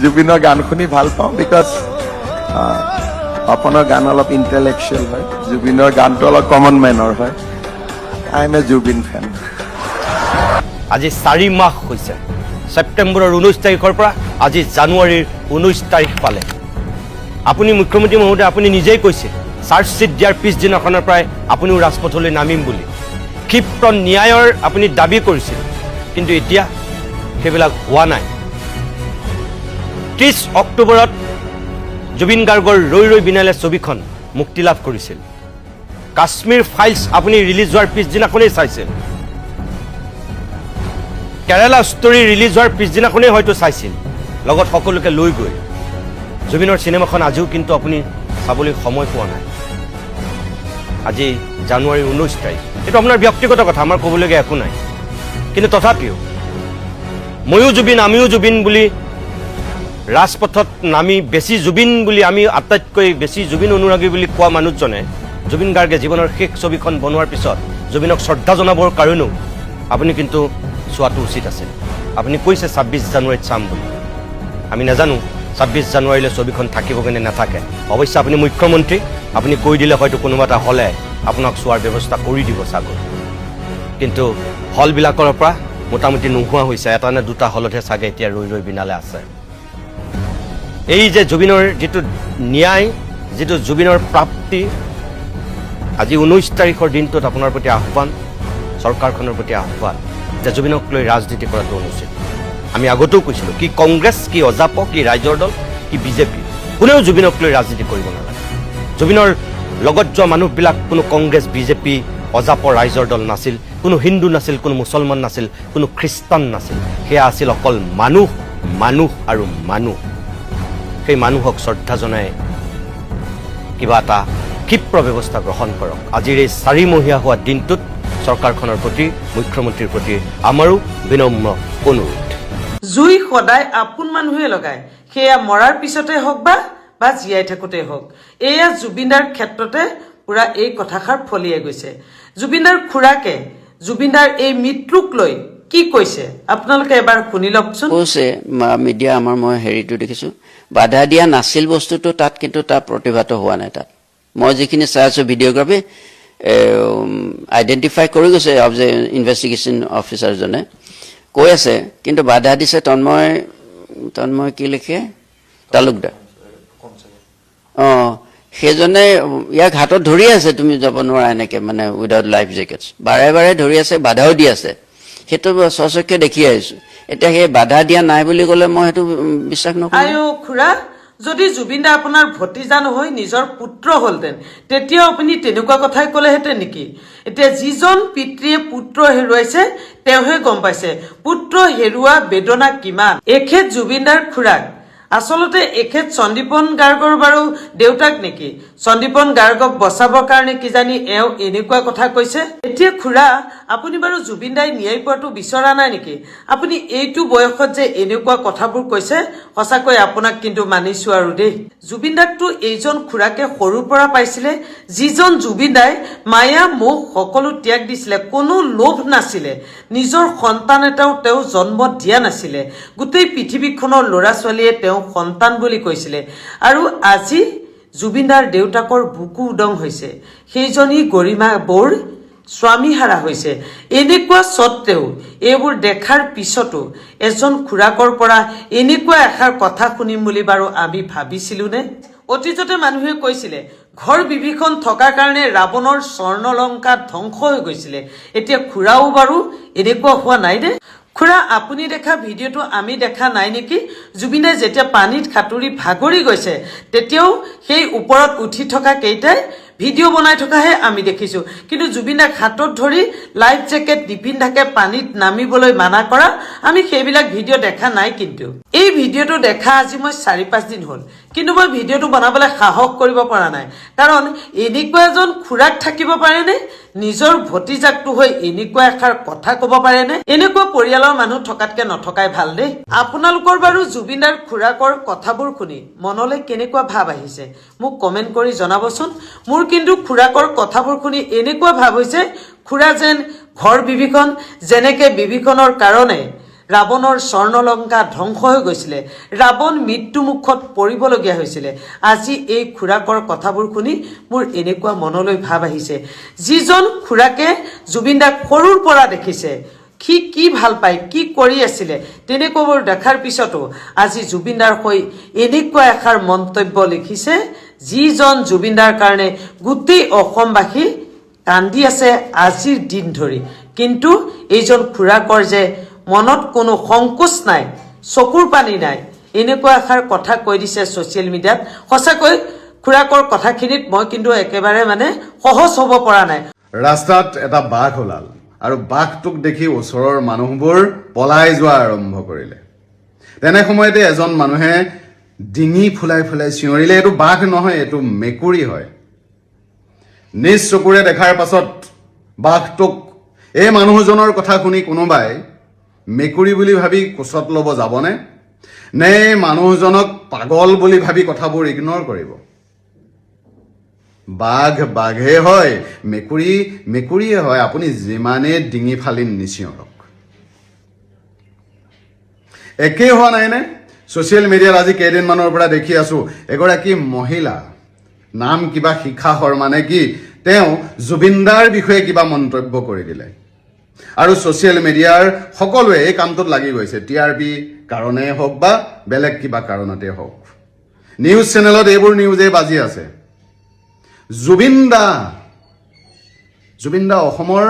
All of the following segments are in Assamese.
জুবিনৰ গান শুনি ভাল পাওঁ বিকজ আপোনাৰ গান অলপ ইণ্টেলেকচুৱেল হয়, জুবিনৰ গানটো অলপ কমন মেনৰ হয়। আই এম এ জুবিন ফেন। আজি 4 মাহ হৈছে, ছেপ্টেম্বৰৰ 19 তাৰিখৰ পৰা আজি জানুৱাৰীৰ 19 তাৰিখ পালে। আপুনি মুখ্যমন্ত্ৰী মহোদয় আপুনি নিজেই কৈছে চাৰ্জশ্বিট দিয়াৰ পিছদিনাখনৰ পৰাই আপুনিও ৰাজপথলৈ নামিম বুলি ক্ষিপ্ৰ ন্যায়ৰ আপুনি দাবী কৰিছিল, কিন্তু এতিয়া সেইবিলাক হোৱা নাই। 30 অক্টোবৰত জুবিন গাৰ্গৰ ৰৈ ৰৈ বিনালে ছবিখন মুক্তি লাভ কৰিছিল। কাশ্মীৰ ফাইলছ আপুনি ৰিলিজ হোৱাৰ পিছদিনাখনেই চাইছিল। কেৰালা ষ্টৰী ৰিলিজ হোৱাৰ পিছদিনাখনেই হয়তো চাইছিল, লগত সকলোকে লৈ গৈ। জুবিনৰ চিনেমাখন আজিও কিন্তু আপুনি চাবলৈ সময় পোৱা নাই। আজি জানুৱাৰীৰ 19 তাৰিখ, এইটো আপোনাৰ ব্যক্তিগত কথা, আমাৰ ক'বলগীয়া একো নাই। কিন্তু তথাপিও ময়ো জুবিন আমিও জুবিন বুলি ৰাজপথত নামি বেছি জুবিন বুলি আমি আটাইতকৈ বেছি জুবিন অনুৰাগী বুলি কোৱা মানুহজনে জুবিন গাৰ্গে জীৱনৰ শেষ ছবিখন বনোৱাৰ পিছত জুবিনক শ্ৰদ্ধা জনাবৰ কাৰণেও আপুনি কিন্তু চোৱাটো উচিত আছিল। আপুনি কৈছে 26 জানুৱাৰীত চাম বুলি, আমি নাজানো 26 জানুৱাৰীলৈ ছবিখন থাকিবগৈ নে নাথাকে। অৱশ্যে আপুনি মুখ্যমন্ত্ৰী, আপুনি কৈ দিলে হয়তো কোনোবা এটা হলে আপোনাক চোৱাৰ ব্যৱস্থা কৰি দিব চাগৈ। কিন্তু হলবিলাকৰ পৰা মোটামুটি নোহোৱা হৈছে, এটা নে দুটা হলতহে চাগে এতিয়া ৰৈ ৰৈ বিনালে আছে। এই যে জুবিনৰ যিটো ন্যায়, যিটো জুবিনৰ প্ৰাপ্তি, আজি 19 তাৰিখৰ দিনটোত আপোনাৰ প্ৰতি আহ্বান, চৰকাৰখনৰ প্ৰতি আহ্বান যে জুবিনক লৈ ৰাজনীতি কৰাটো অনুচিত। আমি আগতেও কৈছিলোঁ, কি কংগ্ৰেছ, কি অজাপ, কি ৰাইজৰ দল, কি বিজেপি, কোনেও জুবিনক লৈ ৰাজনীতি কৰিব নালাগে। জুবিনৰ লগত যোৱা মানুহবিলাক কোনো কংগ্ৰেছ, বিজেপি, অজাপ, ৰাইজৰ দল নাছিল, কোনো হিন্দু নাছিল, কোনো মুছলমান নাছিল, কোনো খ্ৰীষ্টান নাছিল। সেয়া আছিল অকল মানুহ, মানুহ আৰু মানুহ। সেই মানুহক শ্ৰদ্ধা জনাই কিবা এটা ক্ষিপ্ৰ ব্যৱস্থা গ্ৰহণ কৰক। আজিৰ এই 4মহীয়া হোৱা দিনটোত চৰকাৰখনৰ প্ৰতি, মুখ্যমন্ত্ৰীৰ প্ৰতি আমাৰো বিনম্ৰ অনুৰোধ। জুই সদায় আপোন মানুহে লগায়, সেয়া মৰাৰ পিছতে হওক বা জীয়াই থাকোঁতে হওক। এয়া জুবিনদাৰ ক্ষেত্ৰতে পুৰা এই কথাষাৰ ফলিয়াই গৈছে। জুবিনদাৰ খুৰাকে জুবিনদাৰ এই মৃত্যুক লৈ কি কৈছে আপোনালোকে এবাৰ শুনি লওকচোন। কৈছে মিডিয়া, আমাৰ মই হেৰিটো দেখিছোঁ, বাধা দিয়া নাছিল বস্তুটো, তাত কিন্তু তাৰ প্ৰতিভাটো হোৱা নাই। তাত মই যিখিনি চাই আছোঁ ভিডিঅ'গ্ৰাফী আইডেণ্টিফাই কৰি গৈছে ইনভেষ্টিগেশ্যন অফিচাৰজনে, কৈ আছে। কিন্তু বাধা দিছে তন্ময় কি লিখে, তালুকদাৰ। সেইজনে ইয়াক হাতত ধৰি আছে, তুমি যাব নোৱাৰা এনেকে, মানে উইদাউট লাইফ জেকেটছ বাৰে বাৰে ধৰি আছে, বাধাও দি আছে। সেইটো স্বচক্ষে দেখি আহিছোঁ। এতিয়া সেই বাধা দিয়া নাই বুলি ক'লে মই সেইটো বিশ্বাস নকৰোঁ। আইও খুৰা, যদি জুবিনদা আপোনাৰ ভতিজা নহয় নিজৰ পুত্ৰ হ'লহেঁতেন, তেতিয়া আপুনি তেনেকুৱা কথাই ক'লেহেঁতেন নেকি? এতিয়া যিজন পিতৃয়ে পুত্ৰ হেৰুৱাইছে তেওঁহে গম পাইছে পুত্ৰ হেৰুৱা বেদনা কিমান। এখেত জুবিনদাৰ খুৰাক, আচলতে এখেত সন্দীপন গাৰ্গৰ বাৰু দেউতাক নেকি? সন্দীপন গাৰ্গক বচাবৰ কাৰণে কিজানি এওঁ এনেকুৱা কথা কৈছে। এতিয়া খুৰা, আপুনি বাৰু জুবিনদাই ন্যায় পোৱাটো বিচৰা নাই নেকি? আপুনি এইটো বয়সত যে এনেকুৱা কথাবোৰ কৈছে, সঁচাকৈ আপোনাক কিন্তু মানিছো আৰু দেই। জুবিনদাকতো এইজন খুৰাকে সৰুৰ পৰা পাইছিলে, যিজন জুবিনদাই মায়া মোহ সকলো ত্যাগ দিছিলে, কোনো লোভ নাছিলে, নিজৰ সন্তান এটাও তেওঁ জন্ম দিয়া নাছিলে, গোটেই পৃথিৱীখনৰ ল'ৰা ছোৱালীয়ে তেওঁ সন্তান বুলি কৈছিলে। আৰু আজি জুবিনদাৰ দেউতাকৰ বুকু উদং হৈছে, সেইজনী গৰিমা বৌৰ স্বামীহাৰা হৈছে। এনেকুৱা স্বত্তেও, এইবোৰ দেখাৰ পিছতো এজন খুৰাকৰ পৰা এনেকুৱা এষাৰ কথা শুনিম বুলি বাৰু আমি ভাবিছিলোনে? অতীততে মানুহে কৈছিলে ঘৰ বিভীষণ থকাৰ কাৰণে ৰাৱণৰ স্বৰ্ণলংকা ধ্বংস হৈ গৈছিলে। এতিয়া খুৰাও বাৰু এনেকুৱা হোৱা নাই নে? খুৰা, আপুনি দেখা ভিডিঅ'টো আমি দেখা নাই নেকি? জুবিনে যেতিয়া পানীত সাঁতুৰি ভাগৰি গৈছে, তেতিয়াও সেই ওপৰত উঠি থকা কেইটাই ভিডিঅ' বনাই থকাহে আমি দেখিছোঁ। কিন্তু জুবিনদাক হাতত ধৰি লাইফ জেকেট নিপিন্ধাকে পানীত নামিবলৈ মানা কৰা আমি সেইবিলাক ভিডিঅ' দেখা নাই। কিন্তু এই ভিডিঅ'টো দেখা আজি মই 4-5 দিন হ'ল, কিন্তু মই ভিডিঅ'টো বনাবলৈ সাহস কৰিব পৰা নাই। কাৰণ এনেকুৱা এজন খুৰাক থাকিব পাৰেনে? নিজৰ ভতিজাকটো হৈ এনেকুৱা এষাৰ কথা ক'ব পাৰেনে? এনেকুৱা পৰিয়ালৰ মানুহ থকাতকে নথকাই ভাল দেই। আপোনালোকৰ বাৰু জুবিনদাৰ খুৰাকৰ কথাবোৰ শুনি মনলৈ কেনেকুৱা ভাৱ আহিছে মোক কমেণ্ট কৰি জনাবচোন। মোৰ কিন্তু খুৰাকৰ কথাবোৰ শুনি এনেকুৱা ভাৱ হৈছে, খুৰা যেন ঘৰ বিভীষণ, যেনেকে বিভীষণৰ কাৰণে ৰাৱণৰ স্বৰ্ণলংকা ধ্বংস হৈ গৈছিলে, ৰাৱণ মৃত্যুমুখত পৰিবলগীয়া হৈছিলে। আজি এই খুৰাকৰ কথাবোৰ শুনি মোৰ এনেকুৱা মনলৈ ভাৱ আহিছে, যিজন খুৰাকে জুবিন দাক সৰুৰ পৰা দেখিছে, সি কি ভাল পায়, কি কৰি আছিলে, তেনেকুৱাবোৰ দেখাৰ পিছতো আজি জুবিন দাৰ হৈ এনেকুৱা এষাৰ মন্তব্য লিখিছে, যিজন জুবিন দাৰ কাৰণে গোটেই অসমবাসী কান্দি আছে আজিৰ দিন ধৰি। কিন্তু এইজন খুৰাকৰ যে মনত কোনো সংকোচ নাই, চকুৰ পানী নাই, এনেকুৱা এষাৰ কথা কৈ দিছে ছ'চিয়েল মিডিয়াত। সঁচাকৈ খুৰাকৰ কথাখিনিত মই কিন্তু একেবাৰে সহজ হ'ব পৰা নাই। ৰাস্তাত এটা বাঘ ওলাল আৰু বাঘটোক দেখি ওচৰৰ মানুহবোৰ পলাই যোৱা আৰম্ভ কৰিলে। তেনে সময়তে এজন মানুহে ডিঙি ফুলাই ফুলাই চিঞৰিলে, এইটো বাঘ নহয়, এইটো মেকুৰী হয়। নিজ চকুৰে দেখাৰ পাছত বাঘটোক এই মানুহজনৰ কথা শুনি কোনোবাই মেকুৰী বুলি ভাবি কোচত ল'ব যাবনে, নে মানুহজনক পাগল বুলি ভাবি কথাবোৰ ইগনৰ কৰিব? বাঘ বাঘে হয়, মেকুৰী মেকুৰীয়ে হয়, আপুনি যিমানে ডিঙি ফালি নিচিঞৰক। একেই হোৱা নাইনে? ছ'চিয়েল মিডিয়াত আজি কেইদিনমানৰ পৰা দেখি আছো, এগৰাকী মহিলা, নাম কিবা শিখা শৰ্মা নে কি, তেওঁ জুবিন দাৰ বিষয়ে কিবা মন্তব্য কৰি দিলে আৰু ছ'চিয়েল মিডিয়াৰ সকলোৱে এই কামটোত লাগি গৈছে। TRP কাৰণেই হওক বা বেলেগ কিবা কাৰণতেই হওক, নিউজ চেনেলত এইবোৰ নিউজেই বাজি আছে। জুবিন দা অসমৰ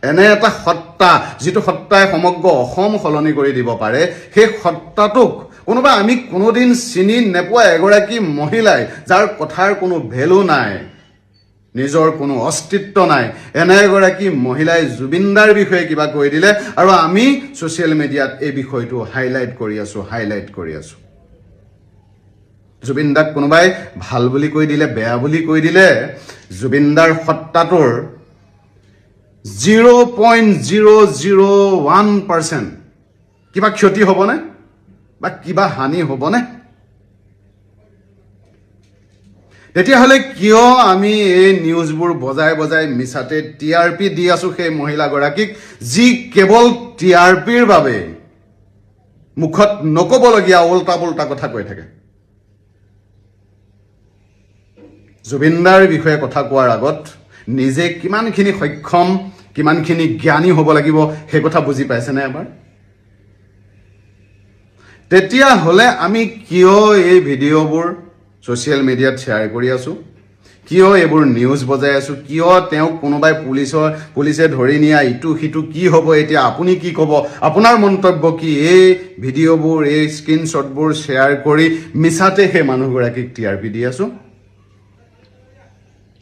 এনে এটা সত্তা, যিটো সত্তাই সমগ্ৰ অসম সলনি কৰি দিব পাৰে। সেই সত্তাটোক কোনোবা আমি কোনোদিন চিনি নোপোৱা এগৰাকী মহিলাই, যাৰ কথাৰ কোনো ভেলু নাই, নিজৰ কোনো অস্তিত্ব নাই, এনে এগৰাকী মহিলাই জুবিন দাৰ বিষয়ে কিবা কৈ দিলে আৰু আমি ছ'চিয়েল মিডিয়াত এই বিষয়টো হাইলাইট কৰি আছো। জুবিন দাক কোনোবাই ভাল বুলি কৈ দিলে, বেয়া বুলি কৈ দিলে, জুবিন দাৰ সত্তাটোৰ 0.001% কিবা ক্ষতি হ'বনে বা কিবা হানি হ'বনে? তেতিয়াহ'লে কিয় আমি এই নিউজবোৰ বজাই বজাই মিছাতে TRP দি আছো সেই মহিলাগৰাকীক, যি কেৱল TRPৰ বাবে মুখত নক'বলগীয়া উল্টা পুল্টা কথা কৈ থাকে? জুবিন দাৰ বিষয়ে কথা কোৱাৰ আগত নিজে কিমানখিনি সক্ষম, কিমানখিনি জ্ঞানী হ'ব লাগিব সেই কথা বুজি পাইছেনে এবাৰ? তেতিয়াহ'লে আমি কিয় এই ভিডিঅ'বোৰ ছ'চিয়েল মিডিয়াত শ্বেয়াৰ কৰি আছো, কিয় এইবোৰ নিউজ বজাই আছো, কিয় তেওঁক কোনোবাই পুলিচে ধৰি নিয়া ইটো সিটো কি হ'ব, এতিয়া আপুনি কি ক'ব, আপোনাৰ মন্তব্য কি? এই ভিডিঅ'বোৰ, এই স্ক্ৰীনশ্বটবোৰ শ্বেয়াৰ কৰি মিছাতে সেই মানুহগৰাকীক TRP দি আছো।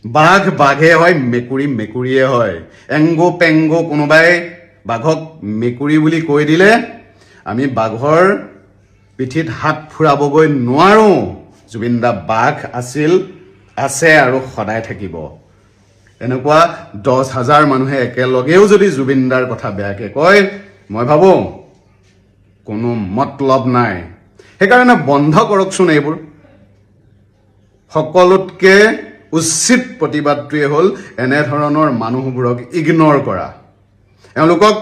বাঘ বাঘে হয়, মেকুৰী মেকুৰীয়ে হয়। এংগো পেংগো কোনোবাই বাঘক মেকুৰী বুলি কৈ দিলে আমি বাঘৰ পিঠিত হাত ফুৰাবগৈ নোৱাৰো। জুবিন দা বাঘ আছিল, আছে আৰু সদায় থাকিব। এনেকুৱা 10,000 মানুহে একেলগেও যদি জুবিন দাৰ কথা বেয়াকে কয়, মই ভাবো কোনো মতলব নাই। সেইকাৰণে বন্ধ কৰকচোন এইবোৰ। সকলোতকে উচিত প্ৰতিবাদটোৱে হ'ল এনেধৰণৰ মানুহবোৰক ইগনৰ কৰা, এওঁলোকক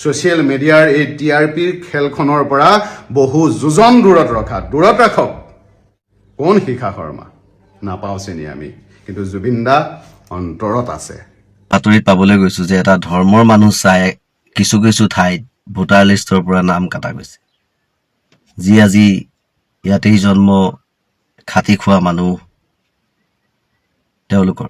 ছ'চিয়েল মিডিয়াৰ এই TRPৰ খেলখনৰ পৰা বহু যোজন দূৰত ৰাখক। কোন শিখা শৰ্মা নাপাওঁ চিনি আমি, কিন্তু জুবিন দা অন্তৰত আছে। বাতৰিত পাবলৈ গৈছো যে এটা ধৰ্মৰ মানুহ চাই কিছু কিছু ঠাইত ভোটাৰ লিষ্টৰ পৰা নাম কাটা গৈছে, যি আজি ইয়াতেই জন্ম, খাটি খোৱা মানুহ তেওঁলোকৰ।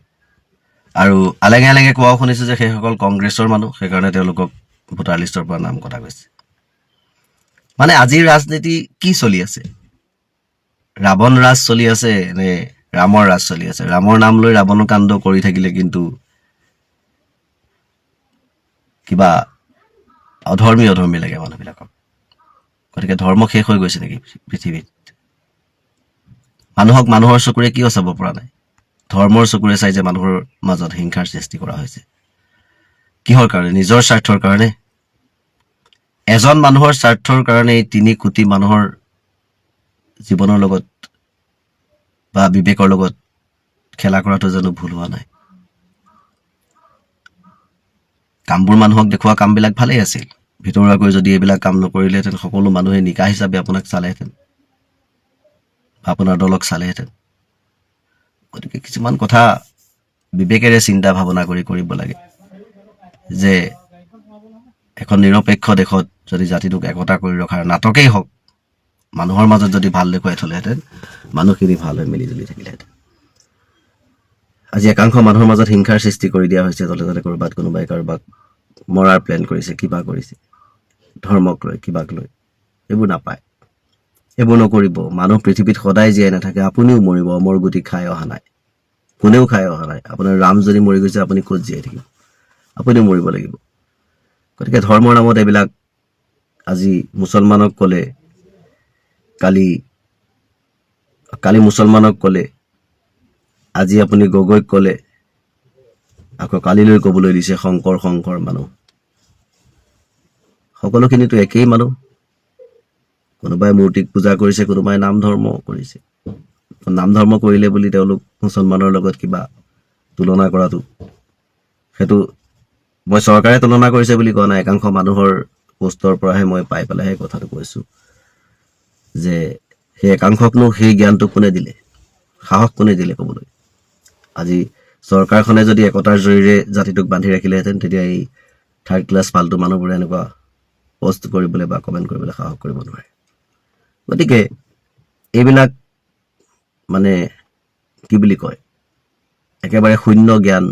আৰু আলেঙে আলেঙে কোৱাও শুনিছো যে সেইসকল কংগ্ৰেছৰ মানুহ, সেইকাৰণে তেওঁলোকক ভোটাৰ লিষ্টৰ পৰা নাম কটা গৈছে। আজিৰ ৰাজনীতি কি চলি আছে? ৰাৱণ ৰাজ চলি আছে নে ৰামৰ ৰাজ চলি আছে? ৰামৰ নাম লৈ ৰাৱণ কাণ্ড কৰি থাকিলে কিন্তু কিবা অধৰ্মী লাগে মানুহবিলাকক। গতিকে ধৰ্ম শেষ হৈ গৈছে নেকি পৃথিৱীত? মানুহক মানুহৰ চকুৰে কিয় চাব পৰা নাই? ধৰ্মৰ চকুৰে চাই যে মানুহৰ মাজত হিংসাৰ সৃষ্টি কৰা হৈছে। কিহৰ কাৰণে? নিজৰ স্বাৰ্থৰ কাৰণে। এজন মানুহৰ স্বাৰ্থৰ কাৰণে 3 কোটি মানুহৰ জীৱনৰ লগত বা বিবেকৰ লগত খেলা কৰাটো জানো ভুল হোৱা নাই? কামবোৰ মানুহক দেখুওৱা কামবিলাক ভালেই আছিল, ভিতৰুৱাকৈ যদি এইবিলাক কাম নকৰিলেহেঁতেন সকলো মানুহে নিকা হিচাপে আপোনাক চালেহেঁতেন, আপোনাৰ দলক চালেহেঁতেন। গতিকে কিছুমান কথা বিবেকেৰে চিন্তা ভাৱনা কৰি কৰিব লাগে যে এখন নিৰপেক্ষ দেশত যদি জাতিটোক একতা কৰি ৰখাৰ নাটকেই হওক, মানুহৰ মাজত যদি ভাল দেখুৱাই থ'লেহেঁতেন, মানুহখিনি ভাল হৈ মিলি জুলি থাকিলেহেঁতেন। আজি একাংশ মানুহৰ মাজত হিংসাৰ সৃষ্টি কৰি দিয়া হৈছে। তলে তলে ক'ৰবাত কোনোবাই কাৰোবাক মৰাৰ প্লেন কৰিছে, কিবা কৰিছে, ধৰ্মক লৈ কিবাক লৈ। এইবোৰ নাপায়, এইবোৰ নকৰিব। মানুহ পৃথিৱীত সদায় জীয়াই নাথাকে, আপুনিও মৰিব। অমৰ গুটি খাই অহা নাই, কোনেও খাই অহা নাই। আপোনাৰ ৰাম যদি মৰি গৈছে, আপুনি ক'ত জীয়াই থাকিব? আপুনিও মৰিব লাগিব। গতিকে ধৰ্মৰ নামত এইবিলাক, আজি মুছলমানক ক'লে, কালি মুছলমানক ক'লে, আজি আপুনি গগৈক ক'লে, আকৌ কালিলৈ ক'বলৈ দিছে শংকৰ মানুহ। সকলোখিনিতো একেই মানুহ। কোনোবাই মূৰ্তিক পূজা কৰিছে, কোনোবাই নাম ধৰ্ম কৰিছে। নাম ধৰ্ম কৰিলে বুলি তেওঁলোক মুছলমানৰ লগত কিবা তুলনা কৰাটো, সেইটো মই চৰকাৰে তুলনা কৰিছে বুলি কোৱা নাই, একাংশ মানুহৰ পোষ্টৰ পৰাহে মই পাই পেলাই সেই কথাটো কৈছোঁ যে সেই একাংশকনো সেই জ্ঞানটো কোনে দিলে, সাহস কোনে দিলে ক'বলৈ? আজি চৰকাৰখনে যদি একতাৰ জৰিয়তে জাতিটোক বান্ধি ৰাখিলেহেঁতেন, তেতিয়া এই থাৰ্ড ক্লাছ ফাল্টু মানুহবোৰে এনেকুৱা পষ্ট কৰিবলৈ বা কমেণ্ট কৰিবলৈ সাহস কৰিব নোৱাৰে। গতিকে এইবিলাক মানে কি বুলি কয়, একেবাৰে শূন্য জ্ঞান,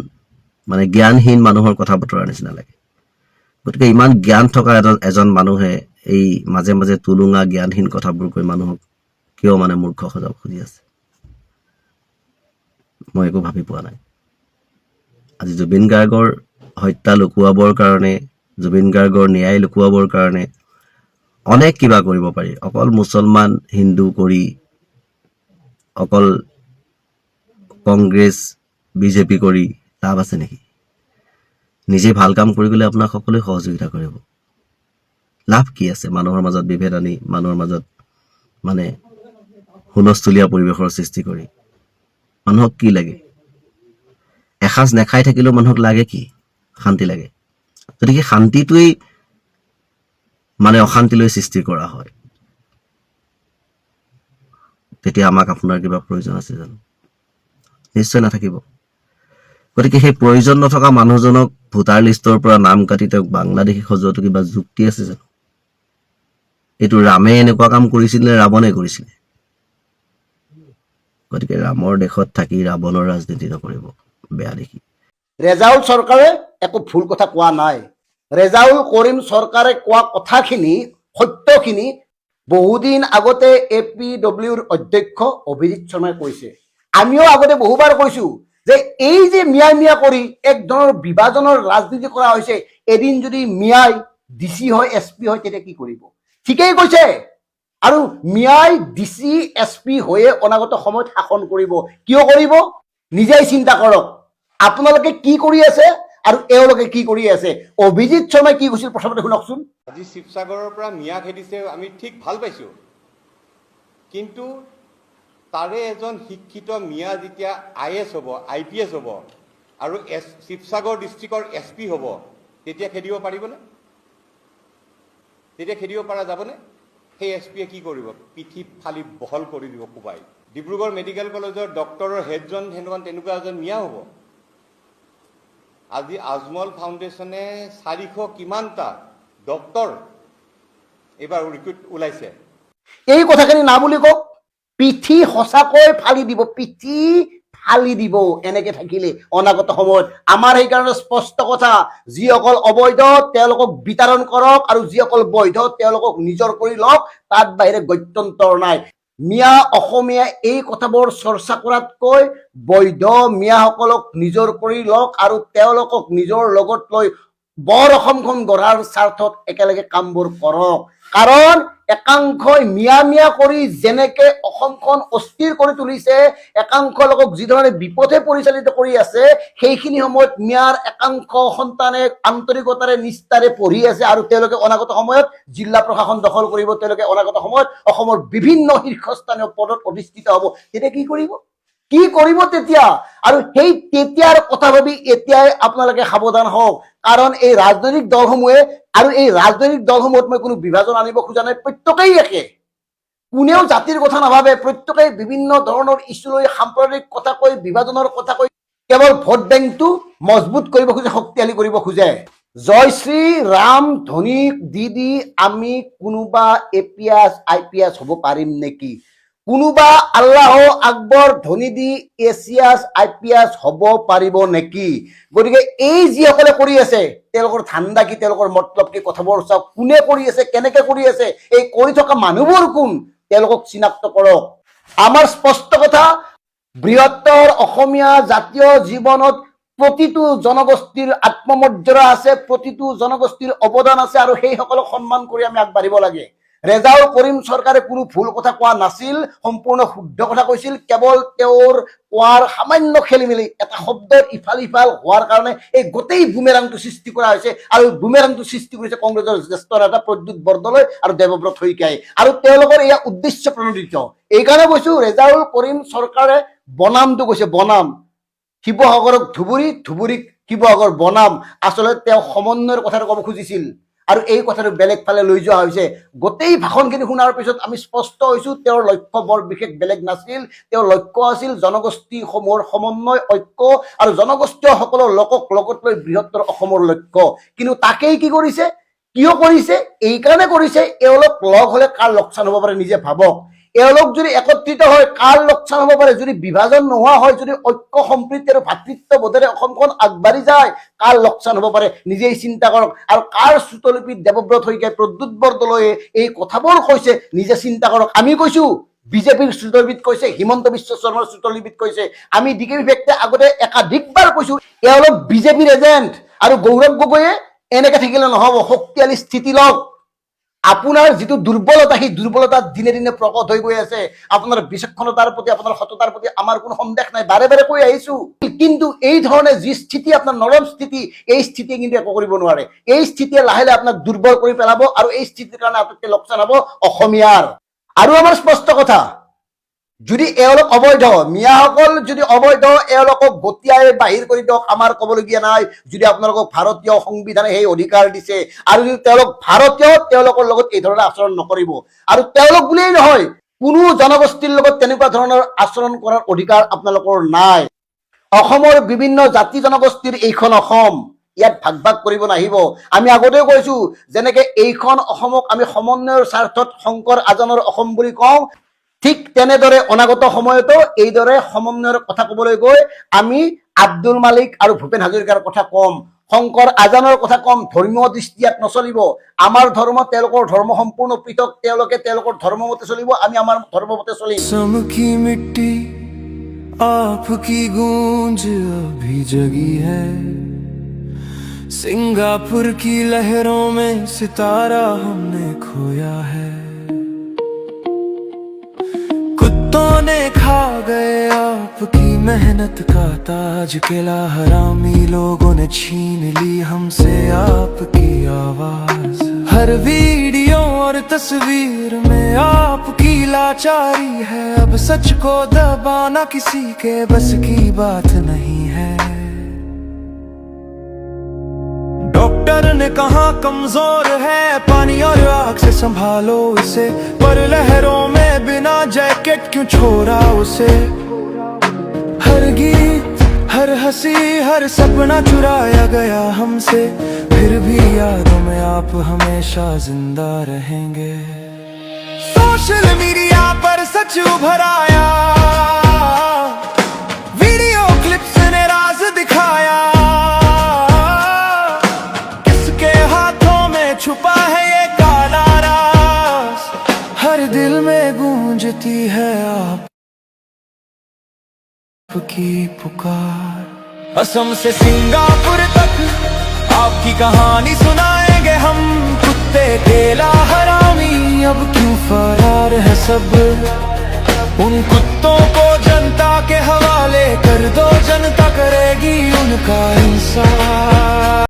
মানে জ্ঞানহীন মানুহৰ কথা বতৰাৰ নিচিনা লাগে। গতিকে ইমান জ্ঞান থকা এজন মানুহে এই মাজে মাজে তুলুঙা জ্ঞানহীন কথাবোৰ কৈ মানুহক কিয় মানে মূৰ্খ সজাব খুজি আছে, মই একো ভাবি পোৱা নাই। আজি জুবিন গাৰ্গৰ হত্যা লুকুৱাবৰ কাৰণে, জুবিন গাৰ্গৰ ন্যায় লুকুৱাবৰ কাৰণে অনেক কিবা কৰিব পাৰি। অকল মুছলমান হিন্দু কৰি, অকল কংগ্ৰেছ বিজেপি কৰি লাভ আছে নেকি? নিজে ভাল কাম কৰি গ'লে আপোনাক সকলোৱে সহযোগিতা কৰিব। লাভ কি আছে মানুহৰ মাজত বিভেদ আনি, মানুহৰ মাজত মানে হুলস্থুলীয়া পৰিৱেশৰ সৃষ্টি কৰি? মানুহক কি লাগে? এসাঁজ নেখাই থাকিলেও মানুহক লাগে কি? শান্তি লাগে। গতিকে শান্তিটোৱেই মানে অশান্তিলৈ সৃষ্টি কৰা হয়, তেতিয়া আমাক আপোনাৰ কিবা প্ৰয়োজন আছে জানো? নিশ্চয় নাথাকিব। গতিকে সেই প্ৰয়োজন নথকা মানুহজনক ভোটাৰ লিষ্টৰ পৰা নাম কাটি তেওঁক বাংলাদেশী সজোৱাটো কিবা যুক্তি আছে জানো? এইটো ৰামে এনেকুৱা কাম কৰিছিল নে ৰাৱণে কৰিছিলে? গতিকে ৰামৰ দেশত থাকি ৰাৱণৰ ৰাজনীতি নকৰিব, বেয়া দেখি। ৰেজাউল চৰকাৰে একো ভুল কথা কোৱা নাই। ৰেজাউল কৰিম চৰকাৰে কোৱা কথাখিনি, সত্যখিনি বহুদিন আগতে APWৰ অধ্যক্ষ অভিজিত শৰ্মাই কৈছে। আমিও আগতে বহুবাৰ কৈছো যে এই যে মিয়া কৰি এক ধৰণৰ বিভাজনৰ ৰাজনীতি কৰা হৈছে, এদিন যদি মিয়াই DC হয়, SP হয়, তেতিয়া কি কৰিব? ঠিকেই কৈছে। আৰু মিয়াই DC SP হৈয়ে অনাগত সময়ত শাসন কৰিব। কিয় কৰিব? নিজেই চিন্তা কৰক। আপোনালোকে কি কৰি আছে আৰু এওঁলোকে কি কৰি আছে। অভিজিত শৰ্মাই কি কৈছিল প্ৰথমতে শুনকচোন। আজি শিৱসাগৰৰ পৰা মিয়া খেদিছে, আমি ঠিক ভাল পাইছোঁ, কিন্তু তাৰে এজন শিক্ষিত মিয়া যেতিয়া IS হ'ব, IPS হ'ব আৰু শিৱসাগৰ ডিষ্ট্ৰিক্টৰ SP হ'ব, তেতিয়া খেদিব পাৰিবনে? তেতিয়া খেদিব পৰা যাবনে? সেই SPয়ে কি কৰিব? পিঠি ফালি বহল কৰি দিব কোবাই। ডিব্ৰুগড় মেডিকেল কলেজৰ ডক্টৰৰ হেডজন তেনেকুৱা এজন মিয়া হ'ব। আজি আজমল ফাউণ্ডেশ্যনে 400 কিমানটা ডক্টৰ এইবাৰ ৰিক্ৰুট ওলাইছে। এই কথাখিনি না বুলি কওক, পিঠি সঁচাকৈ ফালি দিব, পিঠি ফালি দিব এনেকে থাকিলে অনাগত সময়ত। আমাৰ সেইকাৰণে স্পষ্ট কথা, যিসকল অবৈধ তেওঁলোকক বিতৰণ কৰক আৰু যিসকল বৈধ তেওঁলোকক নিজৰ কৰি লওক, তাত বাহিৰে গত্যন্তৰ নাই। মিয়া অসমীয়া এই কথাবোৰ চৰ্চা কৰাতকৈ বৈধ মিয়াসকলক নিজৰ কৰি লওক আৰু তেওঁলোকক নিজৰ লগত লৈ বৰ অসমখন গঢ়াৰ স্বাৰ্থত একেলগে কামবোৰ কৰক। কাৰণ একাংশই মিয়া কৰি যেনেকে অসমখন অস্থিৰ কৰি তুলিছে, একাংশ লোকক যিধৰণে বিপথে পৰিচালিত কৰি আছে, সেইখিনি সময়ত মিয়াৰ একাংশ সন্তানে আন্তৰিকতাৰে নিষ্ঠাৰে পঢ়ি আছে আৰু তেওঁলোকে অনাগত সময়ত জিলা প্ৰশাসন দখল কৰিব, তেওঁলোকে অনাগত সময়ত অসমৰ বিভিন্ন শীৰ্ষস্থানীয় পদত অধিষ্ঠিত হ'ব। তেতিয়া কি কৰিব? কি কৰিব তেতিয়া? আৰু সেই তেতিয়াৰ কথা ভাবি এতিয়াই আপোনালোকে সাৱধান হওক, কাৰণ এই ৰাজনৈতিক দলসমূহে, আৰু এই ৰাজনৈতিক দলসমূহত মই কোনো বিভাজন আনিব খোজা নাই, প্ৰত্যেকেই একে, কোনেও জাতিৰ কথা নাভাবে, প্ৰত্যেকেই বিভিন্ন ধৰণৰ ইছ্যু লৈ সাম্প্ৰদায়িক কথা কৈ, বিভাজনৰ কথা কৈ কেৱল ভোট বেংকটো মজবুত কৰিব খোজে, শক্তিশালী কৰিব খোজে। জয় শ্ৰী ৰাম ধ্বনি দি আমি কোনোবা APS IPS হ'ব পাৰিম নেকি? কোনোবা আল্লাহ আকবৰ ধ্বনি দি ACS IPS হ'ব পাৰিব নেকি? গতিকে এই যিসকলে কৰি আছে তেওঁলোকৰ ধান্দা কি, তেওঁলোকৰ মতলব কি, কথাবোৰ চাওক, কোনে কৰি আছে, কেনেকে কৰি আছে, এই কৰি থকা মানুহবোৰ কোন, তেওঁলোকক চিনাক্ত কৰক। আমাৰ স্পষ্ট কথা, বৃহত্তৰ অসমীয়া জাতীয় জীৱনত প্ৰতিটো জনগোষ্ঠীৰ আত্মমৰ্যাদা আছে, প্ৰতিটো জনগোষ্ঠীৰ অৱদান আছে, আৰু সেইসকলক সন্মান কৰি আমি আগবাঢ়িব লাগে। ৰেজাউল কৰিম চৰকাৰে কোনো ভুল কথা কোৱা নাছিল, সম্পূৰ্ণ শুদ্ধ কথা কৈছিল, কেৱল তেওঁৰ কোৱাৰ সামান্য খেলি মেলি, এটা শব্দৰ ইফাল সিফাল হোৱাৰ কাৰণে এই গোটেই বুমেৰাংটো সৃষ্টি কৰা হৈছে, আৰু বুমেৰাংটো সৃষ্টি কৰিছে কংগ্ৰেছৰ জ্যেষ্ঠ নেতা প্ৰদ্যুৎ বৰদলৈ আৰু দেৱব্ৰত শইকীয়াই, আৰু তেওঁলোকৰ এয়া উদ্দেশ্য প্ৰণোদিত। এইকাৰণে কৈছো ৰেজাউল কৰিম চৰকাৰে বনামটো কৈছে, বনাম, শিৱসাগৰক ধুবুৰী, ধুবুৰীক শিৱসাগৰ বনাম, আচলতে তেওঁ সমন্বয়ৰ কথাটো ক'ব খুজিছিল, আৰু এই কথাটো বেলেগ ফালে লৈ যোৱা হৈছে। গোটেই ভাষণখিনি শুনাৰ পিছত আমি স্পষ্ট হৈছো তেওঁৰ লক্ষ্য বৰ বিশেষ বেলেগ নাছিল, তেওঁৰ লক্ষ্য আছিল জনগোষ্ঠীসমূহৰ সমন্বয়, ঐক্য, আৰু জনগোষ্ঠীয় সকলো লোকক লগত লৈ বৃহত্তৰ অসমৰ লক্ষ্য। কিন্তু তাকেই কি কৰিছে, কিয় কৰিছে, এই কাৰণে কৰিছে, এওঁলোক লগ হলে কাৰ লোকচান হ'ব পাৰে নিজে ভাবক। এওঁলোক যদি একত্ৰিত হয় কাৰ লোকচান হ'ব পাৰে, যদি বিভাজন নোহোৱা হয়, যদি ঐক্য সম্প্ৰীতি আৰু ভাতৃত্ববোধেৰে অসমখন আগবাঢ়ি যায়, কাৰ লোকচান হ'ব পাৰে নিজেই চিন্তা কৰক। আৰু কাৰ শ্ৰুতলিপিত দেৱব্ৰত শইকীয়াই, প্ৰদ্যুৎ বৰদলৈয়ে এই কথাবোৰ কৈছে নিজে চিন্তা কৰক। আমি কৈছো বিজেপিৰ শ্ৰুতলিপিত কৈছে, হিমন্ত বিশ্ব শৰ্মাৰ শ্ৰুতলিপিত কৈছে, আমি DKP ব্যক্তিয়ে আগতে একাধিকবাৰ কৈছো এওঁলোক বিজেপিৰ এজেণ্ট, আৰু গৌৰৱ গগৈয়ে এনেকে থাকিলে নহব, শক্তিশালী স্থিতি লওক। আপোনাৰ যিটো দুৰ্বলতা, সেই দুৰ্বলতা দিনে দিনে প্ৰকট হৈ গৈ আছে। আপোনাৰ বিচক্ষণতাৰ প্ৰতি, আপোনাৰ সততাৰ প্ৰতি আমাৰ কোনো সন্দেহ নাই, বাৰে বাৰে কৈ আহিছো, কিন্তু এই ধৰণে যি স্থিতি, আপোনাৰ নৰম স্থিতি, এই স্থিতিয়ে কিন্তু একো কৰিব নোৱাৰে। এই স্থিতিয়ে লাহে লাহে আপোনাক দুৰ্বল কৰি পেলাব, আৰু এই স্থিতিৰ কাৰণে আপোনাক লোকচান হ'ব অসমীয়াৰ। আৰু আমাৰ স্পষ্ট কথা, যদি এওঁলোক অবৈধ, মিয়াসকল যদি অবৈধ, এওঁলোকক গতিয়াই বাহিৰ কৰি দিয়ক, আমাৰ ক'বলগীয়া নাই। যদি আপোনালোকক ভাৰতীয় সংবিধানে সেই অধিকাৰ দিছে, আৰু যদি তেওঁলোক ভাৰতীয়, তেওঁলোকৰ লগত এই ধৰণৰ আচৰণ নকৰিব। আৰু তেওঁলোক বুলিয়েই নহয়, কোনো জনগোষ্ঠীৰ লগত তেনেকুৱা ধৰণৰ আচৰণ কৰাৰ অধিকাৰ আপোনালোকৰ নাই। অসমৰ বিভিন্ন জাতি জনগোষ্ঠীৰ এইখন অসম, ইয়াত ভাগ ভাগ কৰিব নাহিব। আমি আগতেও কৈছো, যেনেকে এইখন অসমক আমি সমন্বয়ৰ স্বাৰ্থত শংকৰ আজানৰ অসম বুলি কওঁ, ঠিক তেনেদৰে অনাগত সময়তো এইদৰে সমন্বয়ৰ কথা ক'বলৈ গৈ আমি আব্দুল মালিক আৰু ভূপেন হাজৰিকাৰ কথা কম, শংকৰ আজানৰ কথা কম। ধৰ্মীয় দৃষ্টি ইয়াত নচলিব। আমাৰ ধৰ্ম, তেওঁলোকৰ ধৰ্ম সম্পূৰ্ণ পৃথক, তেওঁলোকে তেওঁলোকৰ ধৰ্ম মতে চলিব, আমি আমাৰ ধৰ্ম মতে চলিম। की मिट्टी आपकी गूंज अभी जगी है, सिंगापुर की लहरों में सितारा हमने खोया है, कुत्तों ने खा गए आपकी मेहनत का ताज, किला हरामी लोगों ने छीन ली हमसे आपकी आवाज, हर वीडियो और तस्वीर में आपकी लाचारी है, अब सच को दबाना किसी के बस की बात नहीं है। डॉक्टर ने कहा कमजोर है, पानी और आग से संभालो इसे, पर लहरों में बिना जैकेट क्यों छोड़ा उसे, हर गीत, हर हंसी, हर सपना चुराया गया हमसे, फिर भी यादों में आप हमेशा जिंदा रहेंगे। सोशल मीडिया पर सच उभर आया, वीडियो क्लिप्स ने राज दिखाया, किसके हाथों में छुपा है ये काला राज, हर दिल में गूंजती है आपकी पुकार। असम से सिंगापुर तक आपकी कहानी सुनाएंगे हम, कुत्ते केला हरामी अब क्यों फरार है सब, उन कुत्तों को जनता के हवाले कर दो, जनता करेगी उनका इंसाफ।